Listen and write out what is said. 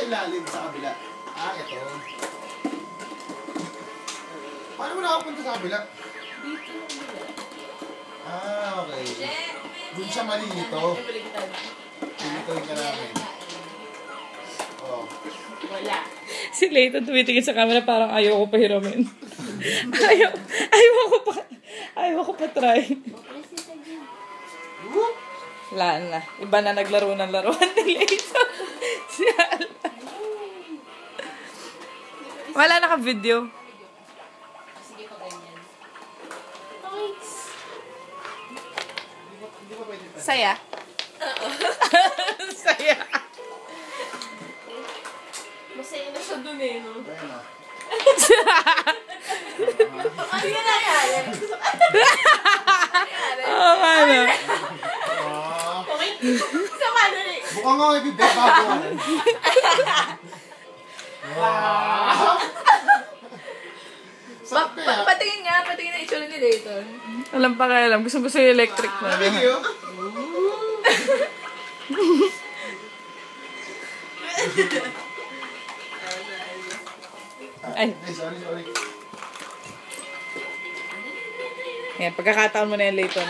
ilalim sa kabila. Ah, ito. Paano mo nakapunta sa kabila? Dito yung kabila. Ah, okay. Doon siya mali dito. Dito yung namin. Oh. Wala. Si Layton tumitingin sa camera parang ayaw ko pa hiramin. ayaw ko pa try. Wala na. Iba na naglaro ng laruan ni Layton. Si Al. Wala naka-video. Sige pa ganyan. Hindi pa pwede pa. Saya? Saya. Masaya na siya dun eh, no? Ayan na. Ano yun nangyari? Oo, ano? Ah, Okay. Sa ano eh? mukhang nga ibig bago. Wow! Sarap kaya. Patingin nga, patingin na itsura ni Layton. Walang pakialam. Gusto yung electric na. Thank you. Ay. Sorry. Yan, pagkakataon mo na yan, Layton.